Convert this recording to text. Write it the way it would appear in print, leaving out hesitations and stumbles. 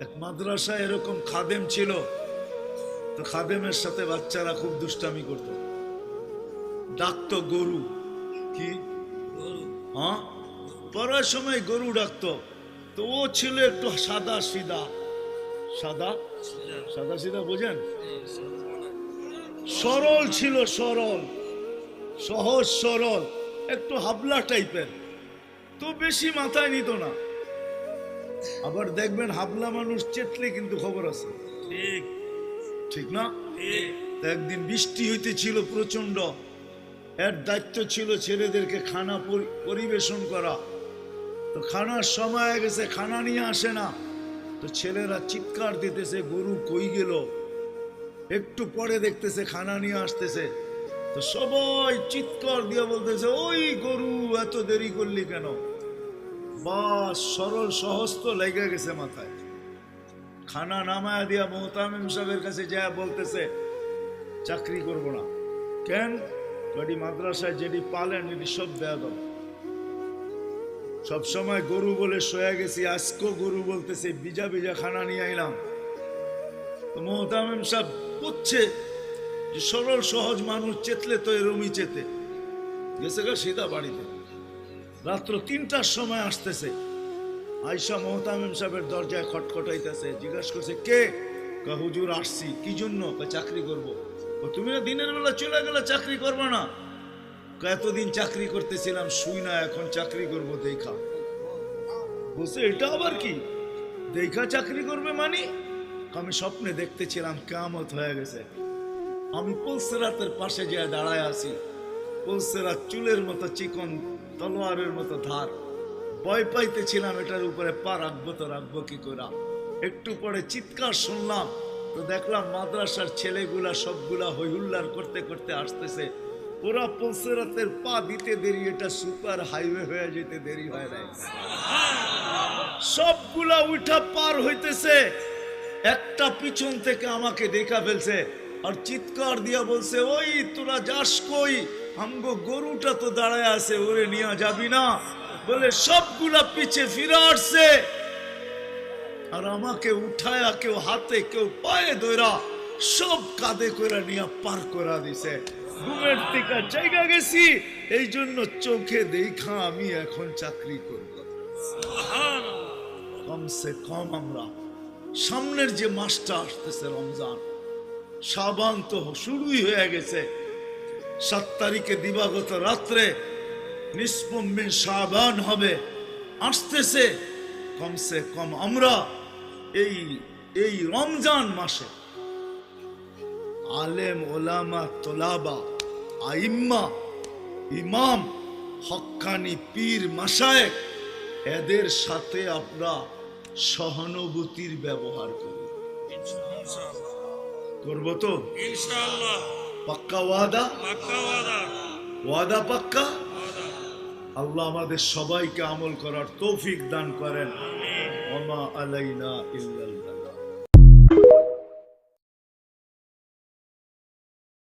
এক মাদ্রাসায় এরকম খাদেম ছিল, তো খাদেমের সাথে বাচ্চারা খুব দুষ্টামি করত, ডাকতো গরু। কি? হ্যাঁ, পড়ার সময় গরু ডাকতো। তো ও ছিল একটু সাদা সিধা, সাদা সাদা সিধা বোঝেন, সরল ছিল, সরল, সহজ সরল, একটু হাবলা টাইপের, তো বেশি মাথায় নিত না। আবার দেখবেন হাবলা মানুষ চেতলে কিন্তু খবর আছে, ঠিক ঠিক না? তো একদিন বৃষ্টি হইতেছিল প্রচন্ড, এর দায়িত্ব ছিল ছেলেদেরকে খানা পরিবেশন করা। তো খানার সময় হয়ে গেছে, খানা নিয়ে আসে না, তো ছেলেরা চিৎকার দিতেছে গরু কই গেল। একটু পরে দেখতেছে খানা নিয়ে আসতেছে, তো সবাই চিৎকার দিয়ে বলতেছে ওই গরু এত দেরি করলি কেন? বাস সরল সহজ তো লেগে গেছে মাথায়। খানা নামায়া দিয়া মোহতামিম সাহেবের কাছে যায় বলতেছে চাকরি করব না। কেন? কটি মাদ্রাসায় যেটি পালেন এটি সব দেয়া দাও। সবসময় গরু বলে শোয়া গেছি, আজকেও গরু বলতেছে বিজা বিজা খানা নিয়ে আইলাম। তো মোহতামিম সাহেব বুঝছে যে সরল সহজ মানুষ চেতলে তো এরমই চেতে গেছে গা সিধা বাড়িতে। রাত্র ৩টার সময় আসতেছে, আয়সা মোহতামিম সাহেবের দরজায় খটখটাইতেছে, জিজ্ঞাসা করছে কে? হুজুর আসছি। কি জন্য? চাকরি করব। তুমি না দিনের বেলা চলে গেলে চাকরি করবে না? এতদিন চাকরি করতেছিলাম শুই না, এখন চাকরি করব দেখা। বলছে এটা আবার কি দেখা চাকরি করবে মানে? আমি স্বপ্নে দেখতেছিলাম কিয়ামত হয়ে গেছে, আমি পুলসিরাতের পাশে যেয়ে দাঁড়ায় আছি, পুলসিরাত চুলের মতো চিকন, তলোয়ারের মতো ধার, ভয় পাইতেছিলাম এটার উপরে পা রাখবো তো রাখবো কি করে। একটু পরে চিৎকার শুনলাম, তো দেখলাম মাদ্রাসার ছেলেগুলা সবগুলা হইহুল্লার করতে করতে আসতেছে। ওরা পুলসিরাতের পা দিতে দেরি, এটা সুপার হাইওয়ে হয়ে যেতে দেরি হয় নাই। সবগুলা উঠা পার হইতেছে, একটা পিছন থেকে আমাকে দেখা ফেলছে আর চিৎকার দিয়া বলছে ওই তোরা যাস কই? আমগো গরুটা তো দাঁড়ায় আছে, ওরে নিয়ে যাবি না? বলে সবগুলা পিছে ফিরে আসছে আর আমাকে উঠায়া কেউ হাতে কেউ পায়ে ধরা সব কাঁধে করে নিয়ে পার করা দিছে। ঘুমের থেকে জায়গা গেছি, এই জন্য চোখে দেখা আমি এখন চাকরি করব। কমসে কম আমরা সামনের যে মাসটা আসতেছে রমজান, শাবান তো শুরুই হয়ে গেছে। 7 তারিখে দিবাগত রাত্রে নিসফুম মিন শাবান হবে, আসতেছে। কমসে কম আমরা এই রমজান মাসে আলেম ওলামা তোলাবা আইম্মা ইমাম হক্কানি পীর মাশায়েখ এদের সাথে আমরা সহানুভূতির ব্যবহার করি। করবো তো ইনশাআল্লাহ। পাক্কা ওয়াদা? পাক্কা ওয়াদা। ওয়াদা পাক্কা? আল্লাহ আমাদের সবাইকে আমল করার তৌফিক দান করেন। ওমা আলাইনা ইল্লাল বালাগ।